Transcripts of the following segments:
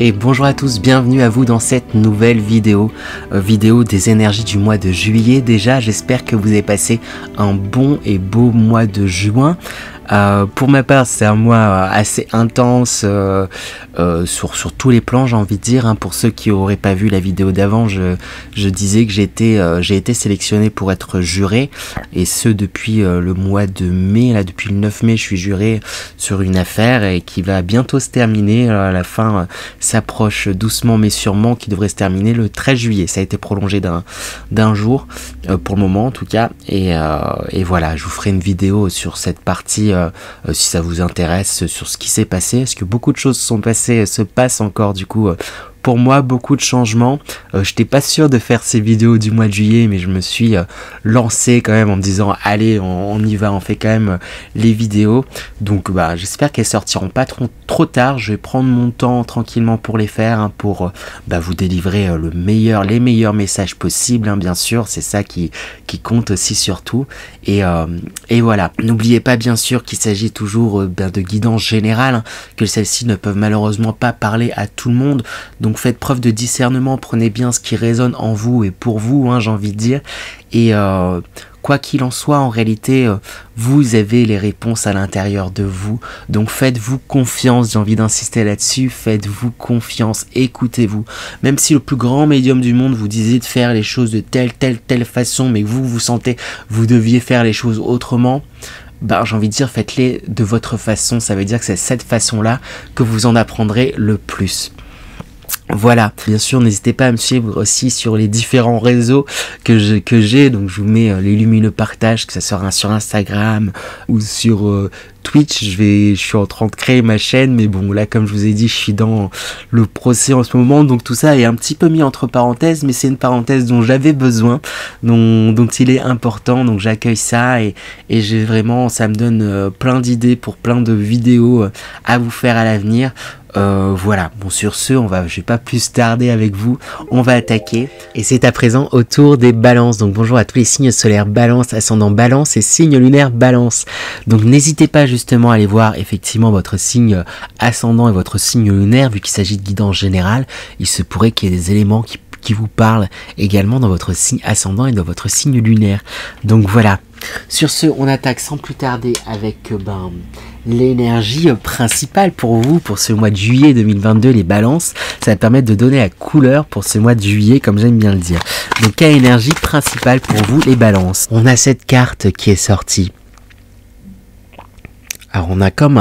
Et bonjour à tous, bienvenue à vous dans cette nouvelle vidéo, vidéo des énergies du mois de juillet. Déjà, j'espère que vous avez passé un bon et beau mois de juin. Pour ma part, c'est un mois assez intense sur tous les plans, j'ai envie de dire. Hein. Pour ceux qui n'auraient pas vu la vidéo d'avant, je disais que j'ai été sélectionné pour être juré, et ce depuis le mois de mai. Là, depuis le 9 mai, je suis juré sur une affaire et qui va bientôt se terminer. À la fin s'approche doucement mais sûrement, qui devrait se terminer le 13 juillet. Ça a été prolongé d'un jour pour le moment en tout cas. Et voilà, je vous ferai une vidéo sur cette partie. Si ça vous intéresse, sur ce qui s'est passé, parce que beaucoup de choses se passent encore du coup. Pour moi, beaucoup de changements. Je n'étais pas sûr de faire ces vidéos du mois de juillet, mais je me suis lancé quand même en me disant allez, on y va, on fait quand même les vidéos. Donc j'espère qu'elles sortiront pas trop tard. Je vais prendre mon temps tranquillement pour les faire, hein, pour vous délivrer les meilleurs messages possibles, hein, bien sûr. C'est ça qui compte aussi surtout. Et voilà. N'oubliez pas bien sûr qu'il s'agit toujours de guidance générale, hein, que celles-ci ne peuvent malheureusement pas parler à tout le monde. Donc faites preuve de discernement, prenez bien ce qui résonne en vous et pour vous, hein, j'ai envie de dire. Et quoi qu'il en soit, en réalité, vous avez les réponses à l'intérieur de vous. Donc faites-vous confiance, j'ai envie d'insister là-dessus, faites-vous confiance, écoutez-vous. Même si le plus grand médium du monde vous disait de faire les choses de telle façon, mais que vous sentez, vous deviez faire les choses autrement, j'ai envie de dire, faites-les de votre façon. Ça veut dire que c'est cette façon-là que vous en apprendrez le plus. Voilà, bien sûr, n'hésitez pas à me suivre aussi sur les différents réseaux que j'ai. Donc je vous mets les lumineux partages, que ça sera sur Instagram ou sur Twitch. Je suis en train de créer ma chaîne, mais bon, là, comme je vous ai dit, je suis dans le procès en ce moment, donc tout ça est un petit peu mis entre parenthèses, mais c'est une parenthèse dont j'avais besoin, dont il est important, donc j'accueille ça, et j'ai vraiment, ça me donne plein d'idées pour plein de vidéos à vous faire à l'avenir. Voilà, bon, sur ce, je vais pas plus tarder avec vous, on va attaquer, et c'est à présent au tour des balances. Donc bonjour à tous les signes solaires balance, ascendant balance et signe lunaire balance. Donc n'hésitez pas justement à aller voir effectivement votre signe ascendant et votre signe lunaire, vu qu'il s'agit de guidance générale. Il se pourrait qu'il y ait des éléments qui vous parlent également dans votre signe ascendant et dans votre signe lunaire. Donc voilà, sur ce, on attaque sans plus tarder avec l'énergie principale pour vous, pour ce mois de juillet 2022, les balances. Ça va permettre de donner la couleur pour ce mois de juillet, comme j'aime bien le dire. Donc, quelle énergie principale pour vous, les balances? On a cette carte qui est sortie. Alors, on a comme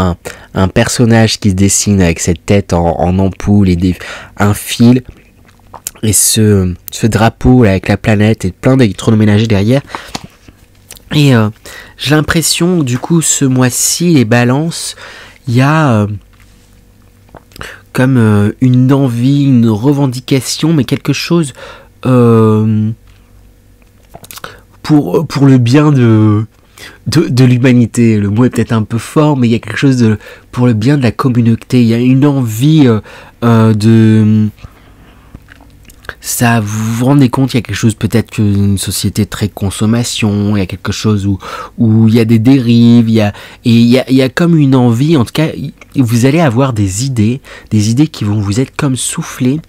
un personnage qui se dessine avec cette tête en ampoule et un fil. Et ce drapeau là, avec la planète et plein d'électroménagers derrière. Et j'ai l'impression, du coup, ce mois-ci, les balances, il y a comme une envie, une revendication, mais quelque chose pour le bien de l'humanité. Le mot est peut-être un peu fort, mais il y a quelque chose pour le bien de la communauté. Il y a une envie ça, vous vous rendez compte, il y a quelque chose, peut-être qu'une société très consommation, il y a quelque chose où il y a des dérives, il y a comme une envie, en tout cas, vous allez avoir des idées qui vont vous être comme soufflées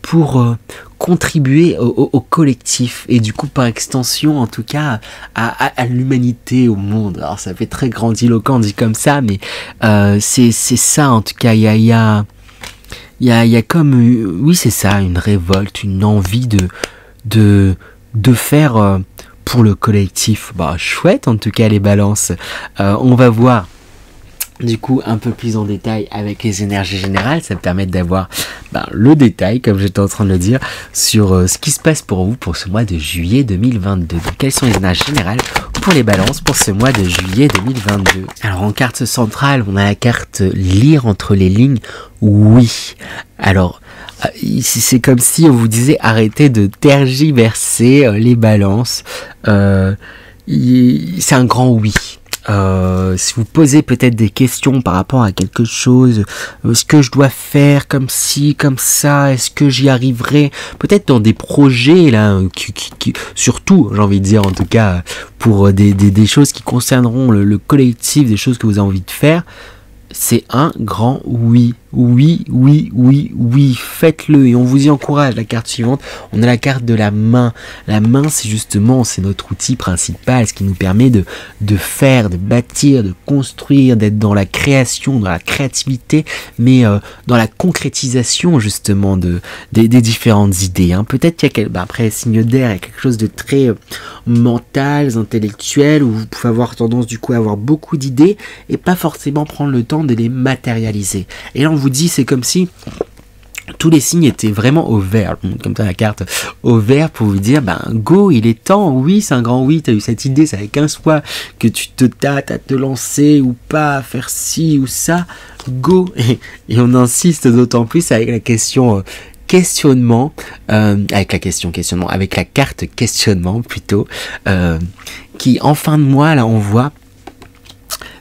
pour contribuer au collectif, et du coup, par extension, en tout cas, à l'humanité, au monde. Alors, ça fait très grandiloquent dit comme ça, mais c'est ça, en tout cas, il y a comme, oui c'est ça, une révolte, une envie de faire pour le collectif. Chouette en tout cas les balances. On va voir du coup un peu plus en détail avec les énergies générales. Ça me permet d'avoir le détail, comme j'étais en train de le dire, sur ce qui se passe pour vous pour ce mois de juillet 2022. Donc quelles sont les énergies générales pour les balances pour ce mois de juillet 2022? Alors en carte centrale, on a la carte lire entre les lignes. Oui. Alors c'est comme si on vous disait arrêtez de tergiverser les balances. C'est un grand oui. Si vous posez peut-être des questions par rapport à quelque chose, est-ce que je dois faire comme ci, comme ça, est-ce que j'y arriverai, peut-être dans des projets là, surtout j'ai envie de dire en tout cas pour des choses qui concerneront le collectif, des choses que vous avez envie de faire, c'est un grand oui. oui, oui, oui, oui, faites-le. Et on vous y encourage. La carte suivante, on a la carte de la main. La main, c'est justement, c'est notre outil principal, ce qui nous permet de faire, de bâtir, de construire, d'être dans la création, dans la créativité, mais dans la concrétisation justement des différentes idées. Hein. Peut-être qu'il y a, après signe d'air, il y a quelque chose de très mental, intellectuel, où vous pouvez avoir tendance du coup à avoir beaucoup d'idées et pas forcément prendre le temps de les matérialiser. Et là on vous dit, c'est comme si tous les signes étaient vraiment au vert, comme ça la carte au vert pour vous dire, go, il est temps, oui, c'est un grand oui, t'as eu cette idée, ça fait 15 fois que tu te tâtes à te lancer ou pas, à faire ci ou ça, go. Et on insiste d'autant plus avec la question questionnement, avec la carte questionnement plutôt, qui en fin de mois, là on voit,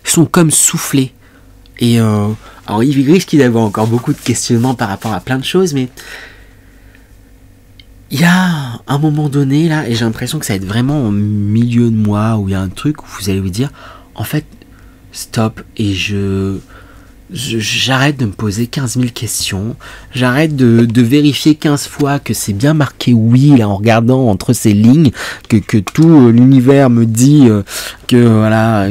sont comme soufflés. Et alors il risque d'avoir encore beaucoup de questionnements par rapport à plein de choses, mais il y a un moment donné là, et j'ai l'impression que ça va être vraiment au milieu de mois, où il y a un truc où vous allez vous dire, en fait, stop, et j'arrête de me poser 15 000 questions, j'arrête de vérifier 15 fois que c'est bien marqué oui, là, en regardant entre ces lignes, que tout l'univers me dit que voilà,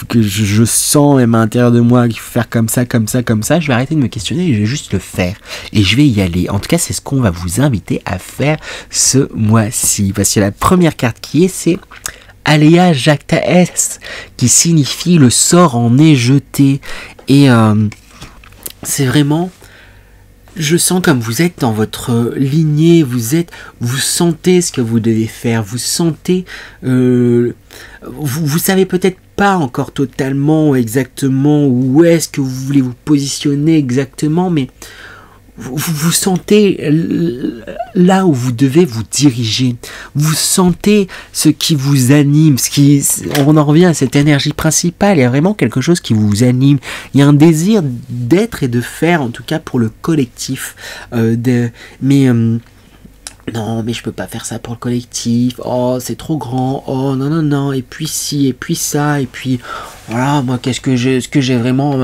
que je sens même à l'intérieur de moi qu'il faut faire comme ça, comme ça, comme ça. Je vais arrêter de me questionner et je vais juste le faire. Et je vais y aller. En tout cas, c'est ce qu'on va vous inviter à faire ce mois-ci. Parce que la première carte qui est, c'est Alea Jactaes, qui signifie le sort en est jeté. Et c'est vraiment... Je sens comme vous êtes dans votre lignée, vous sentez ce que vous devez faire, vous sentez, vous savez peut-être pas encore totalement exactement où est-ce que vous voulez vous positionner exactement, mais vous sentez là où vous devez vous diriger. Vous sentez ce qui vous anime, on en revient à cette énergie principale. Il y a vraiment quelque chose qui vous anime. Il y a un désir d'être et de faire, en tout cas pour le collectif. Non, mais je peux pas faire ça pour le collectif. Oh, c'est trop grand. Oh, non, non, non. Et puis ci, et puis ça, et puis voilà. Moi, est-ce que j'ai vraiment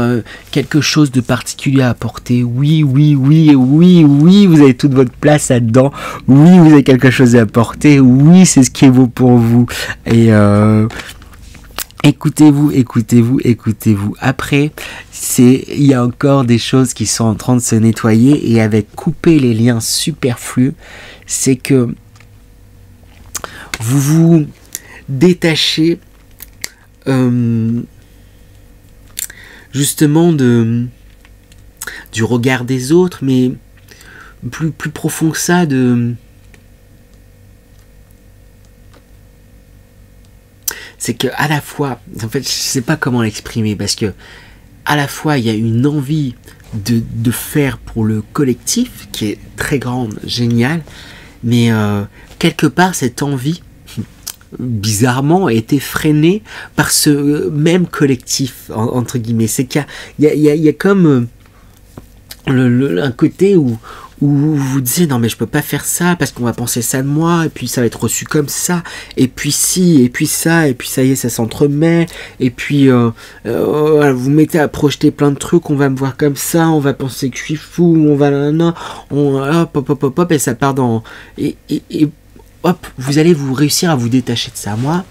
quelque chose de particulier à apporter? Oui, oui, oui, oui, oui. Vous avez toute votre place là-dedans. Oui, vous avez quelque chose à apporter. Oui, c'est ce qui est beau pour vous. Et écoutez-vous, écoutez-vous, écoutez-vous. Après, il y a encore des choses qui sont en train de se nettoyer, et avec couper les liens superflus, c'est que vous vous détachez justement du regard des autres, mais plus profond que ça, c'est que à la fois, en fait, je sais pas comment l'exprimer, parce que à la fois il y a une envie de faire pour le collectif qui est très grande, géniale, mais quelque part cette envie bizarrement a été freinée par ce même collectif entre guillemets. C'est qu'il y a comme un côté où vous vous disiez non mais je peux pas faire ça parce qu'on va penser ça de moi, et puis ça va être reçu comme ça, et puis si, et puis ça, et puis ça y est, ça s'entremet, et puis voilà, vous mettez à projeter plein de trucs, on va me voir comme ça, on va penser que je suis fou, on va hop, et ça part dans... Et hop, vous allez vous réussir à vous détacher de ça. Moi,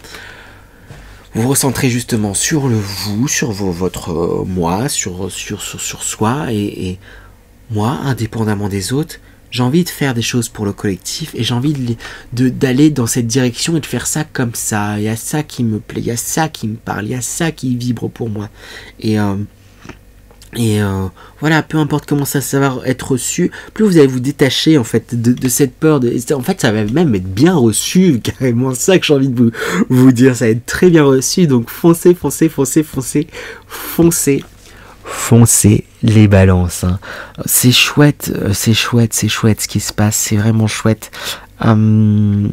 vous vous recentrez justement sur le vous, sur votre moi, sur soi, et moi, indépendamment des autres, j'ai envie de faire des choses pour le collectif, et j'ai envie d'aller dans cette direction et de faire ça comme ça. Il y a ça qui me plaît, il y a ça qui me parle, il y a ça qui vibre pour moi. Et voilà, peu importe comment ça va être reçu, plus vous allez vous détacher en fait de cette peur. En fait, ça va même être bien reçu, carrément ça que j'ai envie de vous dire. Ça va être très bien reçu, donc foncez, foncez, foncez, foncez, foncez. Foncez les balances, hein. C'est chouette, c'est chouette, c'est chouette ce qui se passe, c'est vraiment chouette. On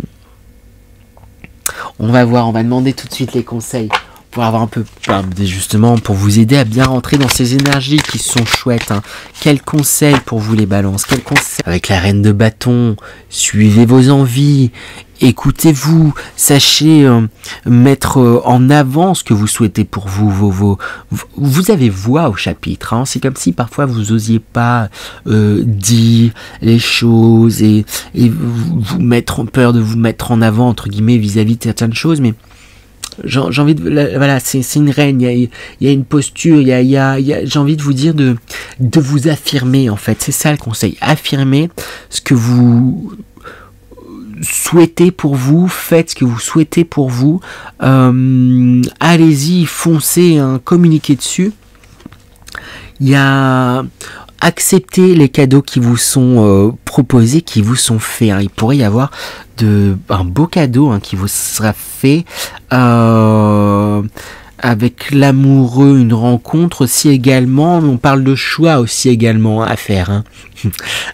va voir, on va demander tout de suite les conseils pour avoir un peu, justement, pour vous aider à bien rentrer dans ces énergies qui sont chouettes, hein. Quels conseils pour vous les balances? Quels conseils? Avec la reine de bâton, suivez vos envies écoutez-vous, sachez mettre en avant ce que vous souhaitez pour vous. Vous avez voix au chapitre, hein. C'est comme si parfois vous osiez pas dire les choses et vous mettre peur de vous mettre en avant entre guillemets vis-à-vis de certaines choses, mais j'ai envie de, voilà, c'est une reine, il y a une posture, j'ai envie de vous dire de vous affirmer, en fait, c'est ça le conseil, affirmer ce que vous souhaitez pour vous, faites ce que vous souhaitez pour vous, allez-y, foncez, hein, communiquez dessus. Il y a accepter les cadeaux qui vous sont proposés, qui vous sont faits, hein. Il pourrait y avoir un beau cadeau, hein, qui vous sera fait avec l'amoureux, une rencontre aussi également. On parle de choix aussi également à faire, hein.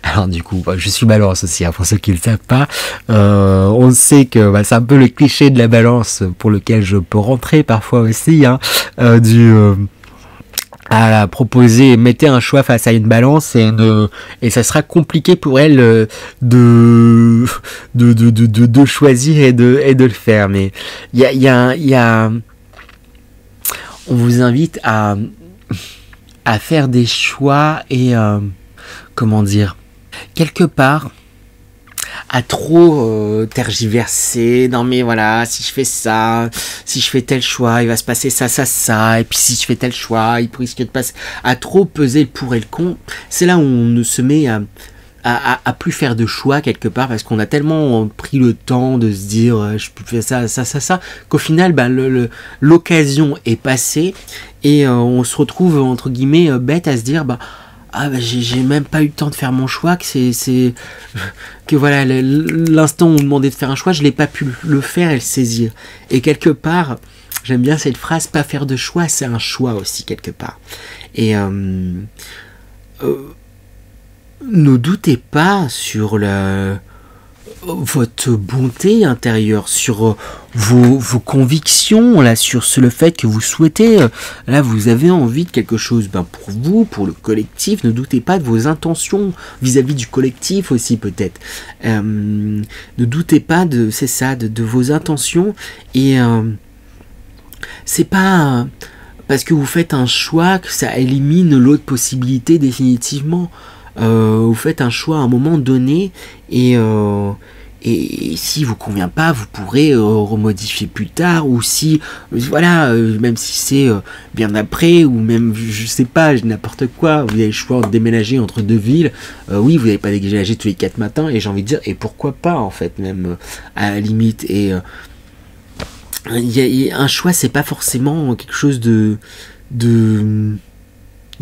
Alors du coup, je suis balance aussi, hein, pour ceux qui ne le savent pas. On sait que c'est un peu le cliché de la balance pour lequel je peux rentrer parfois aussi, hein, à la proposer, mettez un choix face à une balance et ça sera compliqué pour elle de choisir et de le faire. Mais il y a on vous invite à faire des choix et comment dire, quelque part à trop tergiverser. Non mais voilà, si je fais ça, si je fais tel choix, il va se passer ça, et puis si je fais tel choix, il risque de passer, à trop peser le pour et le contre. C'est là où on se met à plus faire de choix quelque part, parce qu'on a tellement pris le temps de se dire je peux faire ça, qu'au final l'occasion est passée et on se retrouve entre guillemets bête à se dire j'ai même pas eu le temps de faire mon choix, que voilà, l'instant où on me demandait de faire un choix, je l'ai pas pu le faire et le saisir. Et quelque part, j'aime bien cette phrase, pas faire de choix, c'est un choix aussi quelque part. Et ne doutez pas sur votre bonté intérieure, sur vos convictions, là, sur le fait que vous souhaitez, là vous avez envie de quelque chose pour vous, pour le collectif. Ne doutez pas de vos intentions vis-à-vis du collectif aussi peut-être. Ne doutez pas de vos intentions, et c'est pas parce que vous faites un choix que ça élimine l'autre possibilité définitivement. Vous faites un choix à un moment donné et si vous convient pas, vous pourrez remodifier plus tard, ou si voilà, même si c'est bien après, ou même je sais pas, n'importe quoi, vous avez le choix de déménager entre deux villes, oui, vous n'allez pas déménager tous les 4 matins, et j'ai envie de dire, et pourquoi pas en fait, même à la limite. Et un choix, c'est pas forcément quelque chose de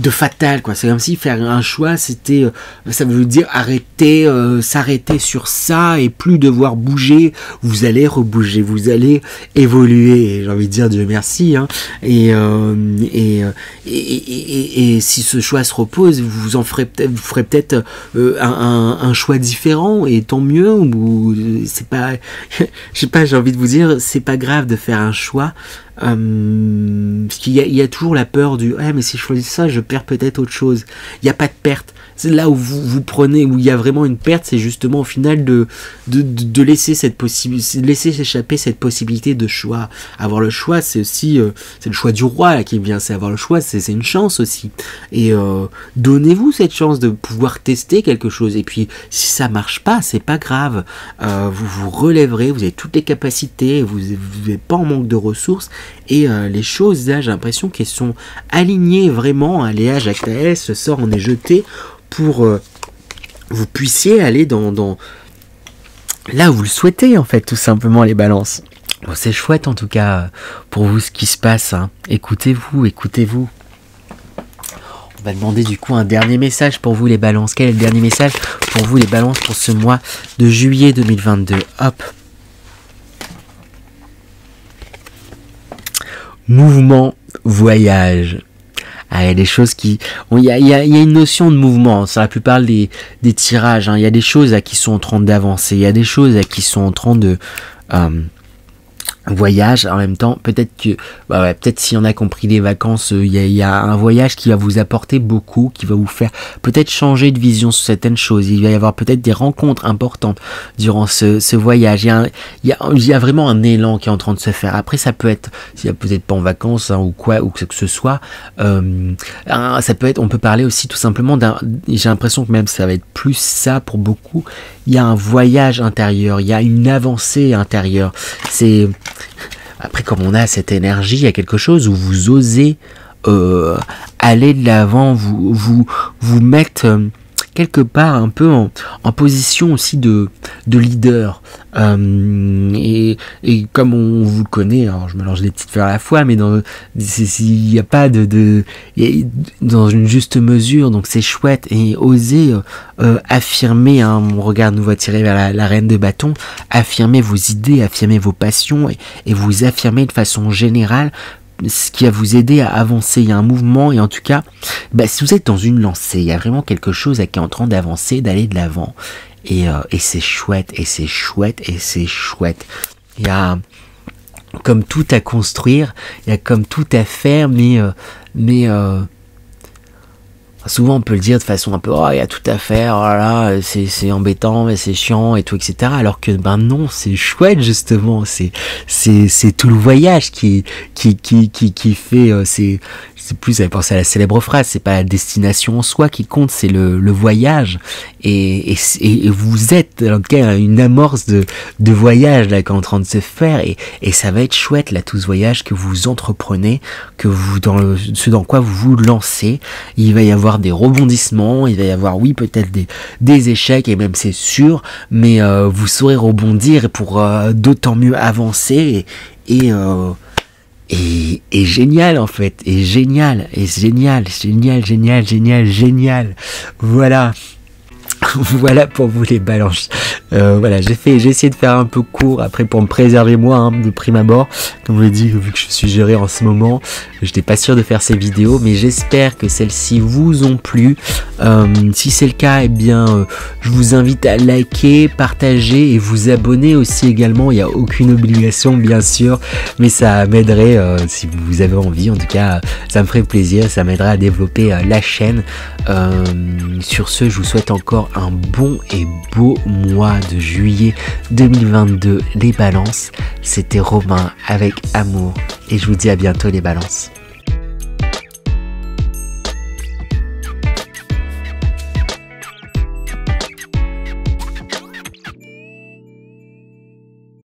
fatal, quoi. C'est comme si faire un choix, c'était, ça veut dire arrêter, s'arrêter sur ça et plus devoir bouger. Vous allez rebouger, vous allez évoluer. J'ai envie de dire Dieu merci, hein. Et si ce choix se repose, vous ferez peut-être un choix différent, et tant mieux. Ou c'est pas, je sais pas, j'ai envie de vous dire, c'est pas grave de faire un choix. Parce qu'il y a toujours la peur du mais si je choisis ça, je perds peut-être autre chose. Il n'y a pas de perte. C'est là où vous prenez, où il y a vraiment une perte, c'est justement au final de laisser cette possibilité, laisser s'échapper cette possibilité de choix. Avoir le choix, c'est aussi c'est le choix du roi là, qui vient, c'est avoir le choix, c'est une chance aussi. Et donnez-vous cette chance de pouvoir tester quelque chose. Et puis si ça marche pas, c'est pas grave. Vous vous relèverez, vous avez toutes les capacités, vous n'êtes pas en manque de ressources. Et les choses là, j'ai l'impression qu'elles sont alignées vraiment. Léa Jacques-Taès, ce sort en est jeté pour vous puissiez aller dans là où vous le souhaitez, en fait, tout simplement, les balances. Bon, c'est chouette en tout cas pour vous ce qui se passe, hein. Écoutez-vous. On va demander du coup un dernier message pour vous les balances. Quel est le dernier message pour vous les balances pour ce mois de juillet 2022? Hop. Mouvement, voyage. Il y a des choses qui... Il y a une notion de mouvement sur la plupart des tirages, hein. Il y a des choses qui sont en train d'avancer. Il y a des choses qui sont en train voyage en même temps, peut-être que peut-être s'il y en a qui ont pris des vacances, il y a un voyage qui va vous apporter beaucoup, qui va vous faire peut-être changer de vision sur certaines choses. Il va y avoir peut-être des rencontres importantes durant ce voyage. Il y a vraiment un élan qui est en train de se faire. Après, ça peut être, s'il y a peut-être pas en vacances ou quoi, ou que ce soit, ça peut être, on peut parler aussi tout simplement j'ai l'impression que même ça va être plus ça pour beaucoup. Il y a un voyage intérieur, il y a une avancée intérieure. Après, comme on a cette énergie, il y a quelque chose où vous osez aller de l'avant, vous mettre quelque part un peu en position aussi de leader. Et comme on vous le connaît, alors je mélange les petites fleurs à la fois, mais il n'y a pas dans une juste mesure, donc c'est chouette. Et oser affirmer, mon regard nous va tirer vers la reine de bâton, affirmer vos idées, affirmer vos passions, et vous affirmer de façon générale, ce qui va vous aider à avancer. Il y a un mouvement, et en tout cas, si vous êtes dans une lancée, il y a vraiment quelque chose qui est en train d'avancer, d'aller de l'avant, et c'est chouette, et c'est chouette, et c'est chouette. Il y a comme tout à construire, il y a comme tout à faire, mais souvent on peut le dire de façon un peu il y a tout à faire, voilà, c'est embêtant, mais c'est chiant et tout, etc. Alors que non, c'est chouette justement, c'est tout le voyage qui fait, c'est plus, à penser à la célèbre phrase, c'est pas la destination en soi qui compte, c'est le voyage, et vous êtes en tout cas une amorce de voyage là qui est en train de se faire, et ça va être chouette là, tout ce voyage que vous entreprenez, que vous ce dans quoi vous vous lancez. Il va y avoir des rebondissements, il va y avoir peut-être des échecs, et même c'est sûr, mais vous saurez rebondir pour d'autant mieux avancer, et génial en fait, et génial, voilà. Voilà pour vous les balances. Voilà, j'ai essayé de faire un peu court après pour me préserver moi de prime abord. Comme je l'ai dit, vu que je suis géré en ce moment, j'étais pas sûr de faire ces vidéos, mais j'espère que celles-ci vous ont plu. Si c'est le cas, je vous invite à liker, partager et vous abonner aussi également. Il n'y a aucune obligation bien sûr, mais ça m'aiderait si vous avez envie. En tout cas, ça me ferait plaisir, ça m'aiderait à développer la chaîne. Sur ce, je vous souhaite encore un bon et beau mois de juillet 2022, les balances. C'était Romain avec amour, et je vous dis à bientôt les balances.